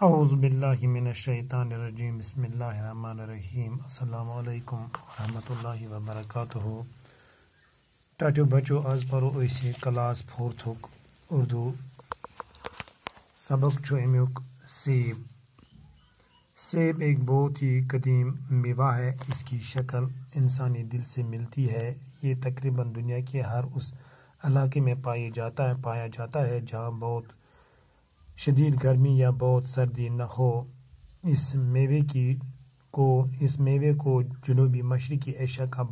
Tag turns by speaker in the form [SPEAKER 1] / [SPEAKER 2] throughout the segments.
[SPEAKER 1] اعوذ باللہ من الشیطان الرجیم بسم اللہ الرحمن الرحیم السلام علیکم ورحمۃ اللہ وبرکاتہ ٹاٹو بچو آز پرو اسی کلاس 4 اردو سبق امیک سیب سیب ایک بہت ہی قدیم میوہ ہے. اس کی شکل انسانی دل سے ملتی ہے. یہ تقریباً دنیا کے ہر اس علاقے میں پایا جاتا ہے جہاں بہت شدید گرمی یا بہت سردی نہ ہو. اس میوے کو جنوبی مشرقی ایشیا کا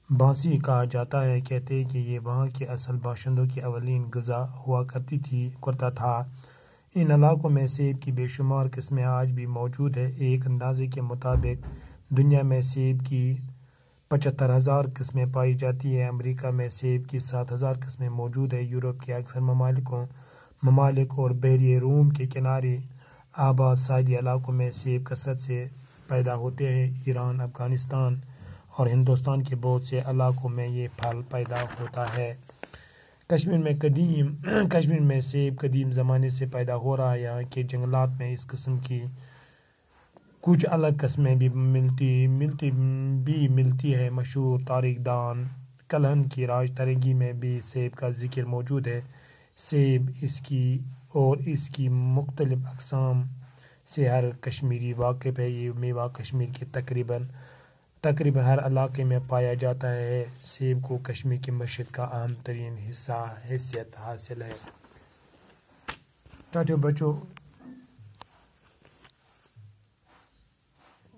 [SPEAKER 1] بانسی کہا جاتا ہے. کہتے ہیں کہ یہ وہاں کے اصل باشندوں کی اولین غذا ہوا کرتا تھا. ان علاقوں میں سیب کی بے شمار قسمیں آج بھی موجود ہیں. ایک اندازے کے مطابق دنیا میں سیب کی 75,000 قسمیں پائی جاتی ہیں. امریکہ میں سیب کی 7,000 قسمیں موجود ہیں. یورپ کے اکثر ممالک اور بحیرہ روم کے کنارے آباد ساحلی علاقوں میں سیب کثرت سے پیدا ہوتے ہیں. ایران، افغانستان اور ہندوستان کے بہت سے علاقوں میں یہ پھل پیدا ہوتا ہے. کشمیر میں سیب قدیم زمانے سے پیدا ہو رہا ہے. یہاں کے جنگلات میں اس قسم کی کچھ الگ قسمیں بھی ملتی ہے. مشہور تاریخ دان کلہن کی راج ترنگی میں بھی سیب کا ذکر موجود ہے. سیب اس کی مختلف اقسام سے ہر کشمیری واقف ہے. یہ میوہ کشمیر کے تقریباً ہر علاقے میں پایا جاتا ہے. سیب کو کشمیر کی معیشت کا اہم ترین حیثیت حاصل ہے. ٹاٹو بچو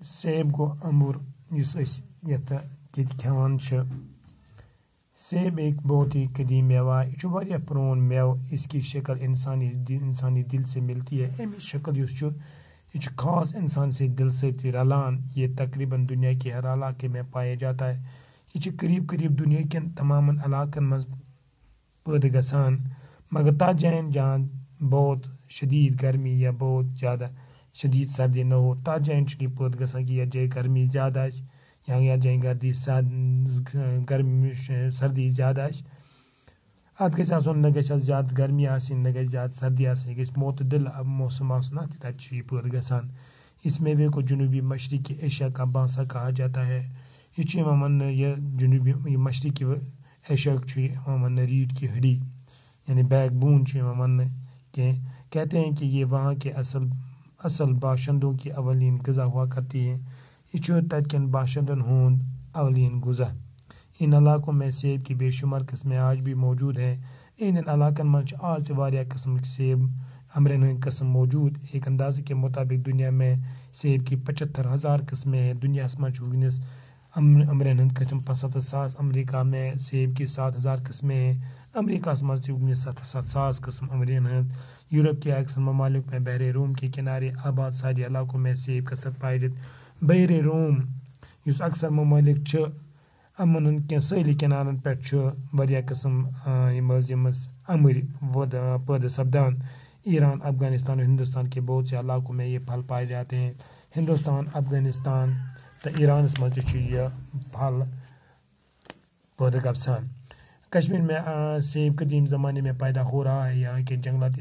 [SPEAKER 1] سیب کو امبور کھیوان سیب ایک بہت ہی قدیم میوہ ہے. یہ واریاہ پرون میوہ. اس کی شکل انسانی دل سے ملتی ہے. امی شکل یہ خاص انسان سے دل سے رلان. یہ تقریباً دنیا کے ہر علاقے میں پایا جاتا ہے. یہ قریب دنیا کے تمام علاقن مز پیدا گژھان، مگر تتھ جائن جہاں بہت شدید گرمی یا بہت زیادہ شدید سردی نہ ہو تتھ جائن یہ پیدا گژھان کہ یتھ جائیں گرمی زیادہ آسہِ یا یتھ جائیں سردی زیادہ آسہِ. اتھ گژھِ آسُن نہ گژھِ زیادہ گرمی آسٕنۍ نہ گژھِ زیادہ سردی آسٕنۍ. یہِ گژھِ معتدل موسم آسُن اتھ تتہِ چھُ یہِ پٲدٕ گژھان. اس میوے کو جنوبی مشرقی ایشیا کا بانسا کہا جاتا ہے. یہ چھُ یِوان وننہٕ جنوبی مشرقی ایشیا چھُ یِوان وننہٕ ریڑھ کی ہڈی یعنی بیک بون چھُ یِوان وننہٕ. کہتے ہیں کہ یہ وہاں کے اصل باشندوں کی اولین غذا ہوا کرتی ہے. یہ چھُ تتہِ کٮ۪ن باشندن ہُنٛد اولین غذا. ان علاقوں میں سیب کی بے شمار قسمیں آج بھی موجود ہیں. ان علاقن مز آج تہِ واریاہ قسمٕکۍ سیب امبرین ہٕنٛدۍ قسم موجود. ایک اندازے کے مطابق دنیا میں سیب کی 75,000 قسمیں ہیں. دنیاہس مز ونکس امبرین ہٕنٛدۍ قسم 65,000. امریکہ میں سیب کی 7,000 قسمیں ہیں. امریکہس مز تہِ ونکس 7,000 قسم امبرین ہٕنٛدۍ. یورپ کے اکثر ممالک میں بحیرہ روم کے کنارے آباد ساحلی علاقوں میں سیب کثرت پائی جاتی. بحیرہ روم یُس اکثر ممالک چھِ یِمن ہٕنٛدۍ سٲحلی کنارن پٮ۪ٹھ چھُ واریاہ قسم یِم امبٕرۍ پٲدٕ سپدان. ایران، افغانستان اور ہندوستان کے بہت سے علاقوں میں یہ پھل پائے جاتے ہیں. ہندوستان، افغانستان تو ایرانس مز تہِ چھُ یہ پھل پٲدٕ گژھان. کشمیر میں سیب قدیم زمانے میں پیدا ہو رہا ہے. یہاں کے جنگلات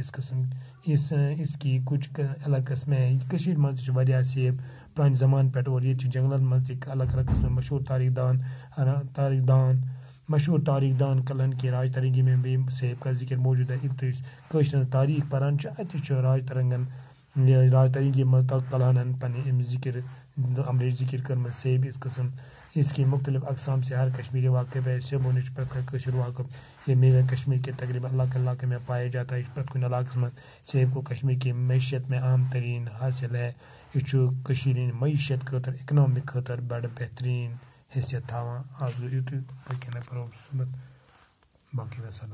[SPEAKER 1] اس کی کچھ الگ قسمیں ہیں. کشمیر مز تہِ چھُ واریاہ سیب پرانہِ زمانہٕ پٮ۪ٹھ اور ییٚتہِ چھِ جنگلن مز تہِ الگ قسم. مشہور تاریخ دان کلہن کی راج ترنگی میں بھی سیب کا ذکر موجود ہے. کٲشِر تاریخ پران چھِ اتہِ چھُ راج ترنگی مز کلہنن پنٕنۍ امرٕچ ذکر کٔرمٕژ. سیب اس کی مختلف اقسام سے ہر کشمیری واقف ہے. سیبو نش کشمیر واقف. یہ میوہ کشمیر کے تقریباً علاقے میں پایا جاتا ہے. پرٛٮ۪تھ کُنہِ علاقس منٛز سیب کو کشمیر کی معیشت میں اہم ترین حاصل ہے. یہ چھُ کٔشیٖرِ ہٕنٛدِ معیشت خٲطرٕ اکنامک خٲطرٕ بڑٕ بہترین حیثیت تھاوان. آز گوٚو یُتُے باقی وسلام.